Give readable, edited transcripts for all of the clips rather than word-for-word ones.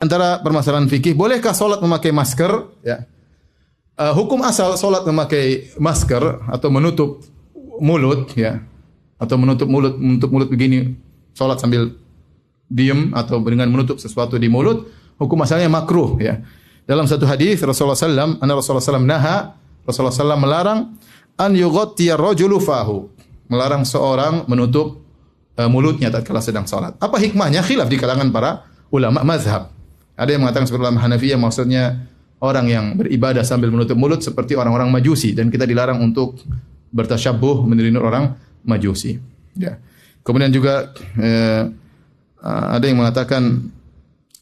antara permasalahan fikih, bolehkah salat memakai masker? Ya. Hukum asal salat memakai masker atau menutup mulut, ya, atau menutup mulut begini, salat sambil diam atau dengan menutup sesuatu di mulut, hukum asalnya makruh, ya. Dalam satu hadis Rasulullah SAW melarang an yughtiya rajulu fahu, melarang seorang menutup mulutnya tatkala sedang salat. Apa hikmahnya? Khilaf di kalangan para ulama mazhab. Ada yang mengatakan seperti ulama Hanafiyah, maksudnya orang yang beribadah sambil menutup mulut seperti orang-orang Majusi, dan kita dilarang untuk bertasyabbuh meniru orang Majusi. Ya. Kemudian juga ada yang mengatakan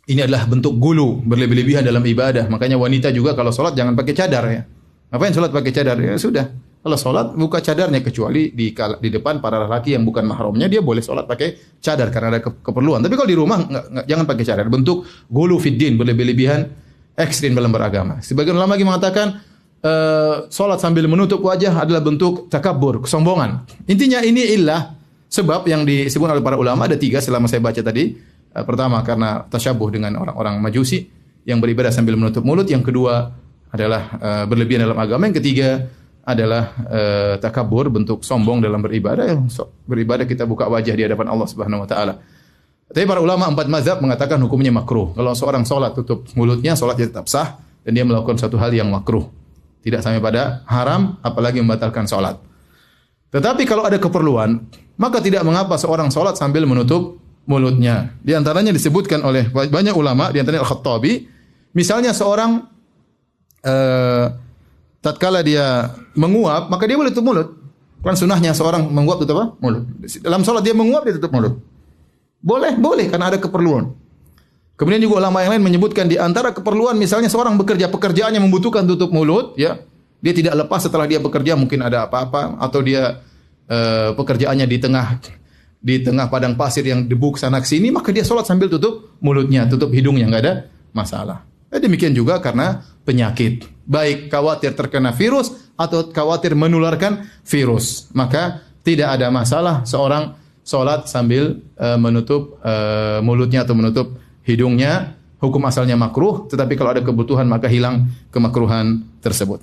ini adalah bentuk gulu, berlebih-lebihan dalam ibadah. Makanya wanita juga kalau sholat jangan pakai cadar, ya. Ngapain sholat pakai cadar? Ya sudah. Kalau sholat buka cadarnya, kecuali di depan para lelaki yang bukan mahramnya, dia boleh sholat pakai cadar karena ada keperluan. Tapi kalau di rumah jangan pakai cadar. Bentuk gulu fiddin, berlebih-lebihan, ekstrim dalam beragama. Sebagian ulama lagi mengatakan sholat sambil menutup wajah adalah bentuk takabur, kesombongan. Intinya ini illah, sebab yang disebut oleh para ulama ada 3 selama saya baca tadi. Pertama karena tasyabuh dengan orang-orang Majusi yang beribadah sambil menutup mulut. Yang kedua adalah berlebihan dalam agama. Yang ketiga adalah takabur, bentuk sombong dalam beribadah. Beribadah kita buka wajah di hadapan Allah Subhanahu wa taala. Tapi para ulama 4 mazhab mengatakan hukumnya makruh. Kalau seorang salat tutup mulutnya, salatnya tetap sah dan dia melakukan satu hal yang makruh. Tidak sampai pada haram, apalagi membatalkan salat. Tetapi kalau ada keperluan, maka tidak mengapa seorang salat sambil menutup mulutnya. Di antaranya disebutkan oleh banyak ulama, di antaranya Al-Khattabi, misalnya seorang tatkala dia menguap, maka dia boleh tutup mulut. Kan sunahnya seorang menguap tutup apa? Mulut. Dalam salat dia menguap, dia tutup mulut. Boleh karena ada keperluan. Kemudian juga ulama yang lain menyebutkan di antara keperluan, misalnya seorang bekerja, pekerjaannya membutuhkan tutup mulut, ya. Dia tidak lepas setelah dia bekerja, mungkin ada apa-apa, atau dia pekerjaannya di tengah padang pasir yang debu kesana kesini, maka dia sholat sambil tutup mulutnya, tutup hidungnya, nggak ada masalah. Demikian juga karena penyakit, baik khawatir terkena virus atau khawatir menularkan virus, maka tidak ada masalah seorang sholat sambil menutup mulutnya atau menutup hidungnya. Hukum asalnya makruh, tetapi kalau ada kebutuhan maka hilang kemakruhan tersebut.